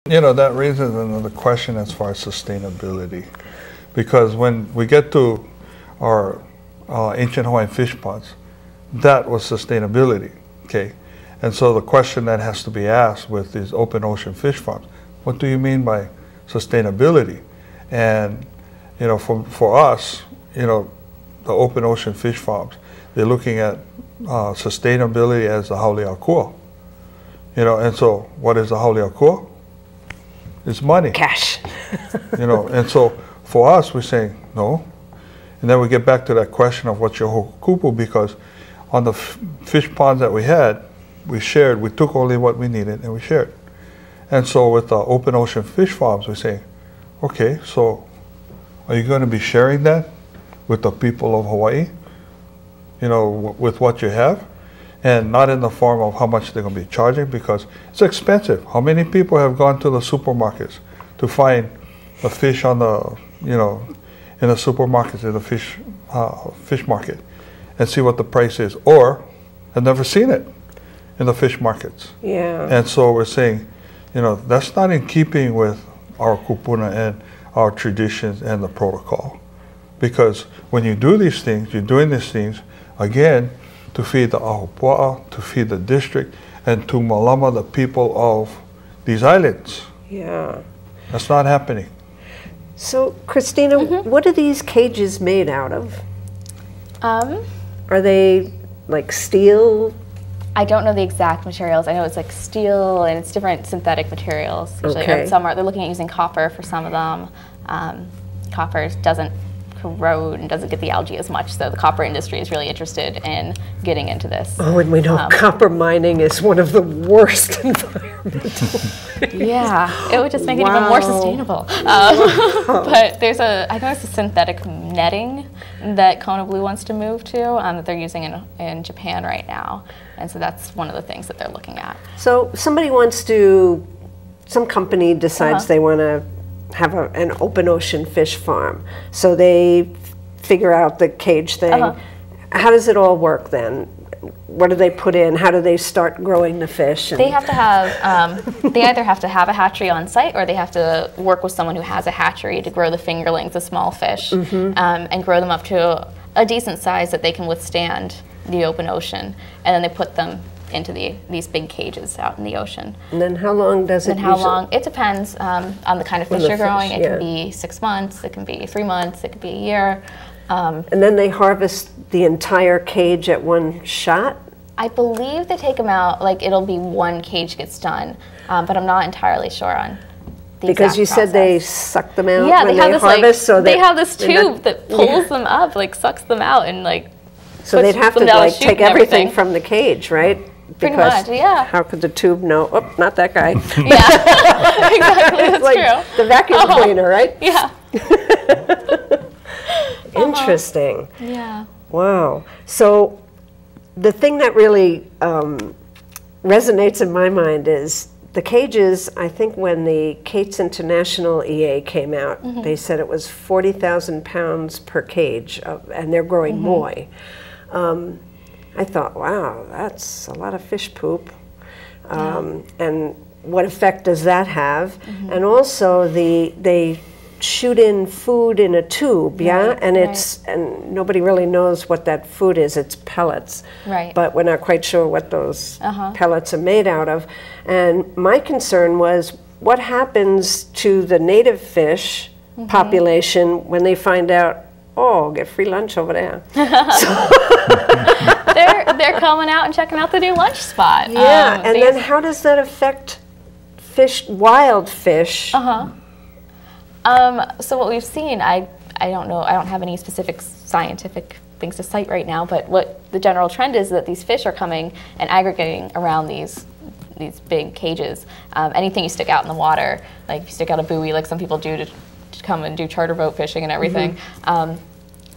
You know, that raises another question as far as sustainability. Because when we get to our ancient Hawaiian fish ponds, that was sustainability, okay? And so the question that has to be asked with these open ocean fish farms, what do you mean by sustainability? And, you know, for us, you know, the open ocean fish farms, they're looking at sustainability as the haole akua. You know, and so what is the haole akua? It's money. Cash. You know, and so for us, we're saying no. And then we get back to that question of what's your hokupu, because on the fish ponds that we had, we shared, we took only what we needed and we shared. And so with the open ocean fish farms, we're saying, okay, so are you going to be sharing that with the people of Hawaii? You know, with what you have? And not in the form of how much they're going to be charging, because it's expensive. How many people have gone to the supermarkets to find a fish on the, you know, in the supermarkets, in the fish market, and see what the price is, or have never seen it in the fish markets. Yeah. And so we're saying, you know, that's not in keeping with our kupuna and our traditions and the protocol. Because when you do these things, you're doing these things, again, to feed the ahupua'a, to feed the district, and to malama the people of these islands. Yeah. That's not happening. So, Christina, what are these cages made out of? Are they like steel? I don't know the exact materials. I know it's like steel and it's different synthetic materials. Usually, Okay. some are, they're looking at using copper for some of them. Copper doesn't corrode and doesn't get the algae as much, so the copper industry is really interested in getting into this. Oh, and we know copper mining is one of the worst environmental. Yeah, it would just make it even more sustainable. But there's I know it's a synthetic netting that Kona Blue wants to move to that they're using in Japan right now. And so that's one of the things that they're looking at. So somebody wants to, some company decides they want to have an open ocean fish farm. So they figure out the cage thing. How does it all work then? What do they put in? How do they start growing the fish? They have to have, they either have to have a hatchery on site, or they have to work with someone who has a hatchery to grow the fingerlings, the small fish, and grow them up to a decent size that they can withstand the open ocean. And then they put them into these big cages out in the ocean. And then how long does it And how long? It depends on the kind of fish you're growing. It yeah. can be 6 months, it can be 3 months, it could be a year. And then they harvest the entire cage at one shot? I believe they take them out, like it'll be one cage gets done, but I'm not entirely sure on the Because exact you process. said they suck them out Yeah, when they have they this harvest? like, So they have this tube that pulls them up, like sucks them out and like So they'd have to like take everything from the cage, right? Pretty much, yeah. How could the tube know? Oh, not that guy. Yeah, exactly, that's like true. the vacuum cleaner, right? Yeah. Interesting. Yeah. Wow. So the thing that really resonates in my mind is the cages. I think when the Kate's International EA came out, they said it was 40,000 pounds per cage, and they're growing moi. I thought, wow, that's a lot of fish poop. And what effect does that have? And also they shoot in food in a tube, and and nobody really knows what that food is. It's pellets, but we're not quite sure what those pellets are made out of. And my concern was, what happens to the native fish population when they find out, oh, get free lunch over there? They're coming out and checking out the new lunch spot. Yeah, and then how does that affect fish, wild fish? So what we've seen, I don't know, I don't have any specific scientific things to cite right now, but what the general trend is that these fish are coming and aggregating around these big cages. Anything you stick out in the water, like if you stick out a buoy, like some people do to come and do charter boat fishing and everything,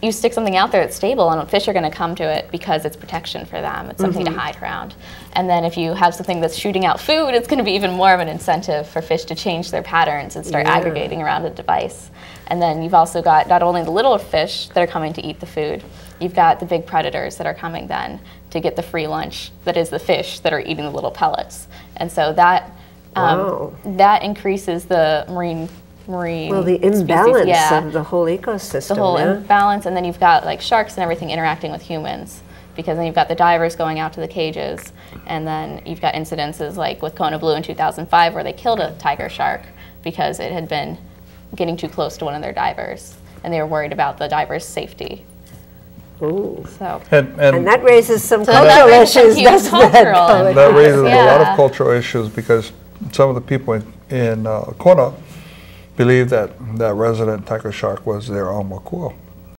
you stick something out there that's stable and fish are going to come to it because it's protection for them. It's something to hide around. And then if you have something that's shooting out food, it's going to be even more of an incentive for fish to change their patterns and start aggregating around a device. And then you've also got not only the little fish that are coming to eat the food, you've got the big predators that are coming then to get the free lunch that is the fish that are eating the little pellets. And so that Wow. That increases the marine Well, the imbalance of the whole ecosystem. The whole imbalance, and then you've got like sharks and everything interacting with humans, because then you've got the divers going out to the cages, and then you've got incidences like with Kona Blue in 2005 where they killed a tiger shark because it had been getting too close to one of their divers, and they were worried about the diver's safety. Ooh. So. And that raises some cultural issues, doesn't it? That raises a lot of cultural issues, because some of the people in Kona believe that that resident tiger shark was their Aumakua.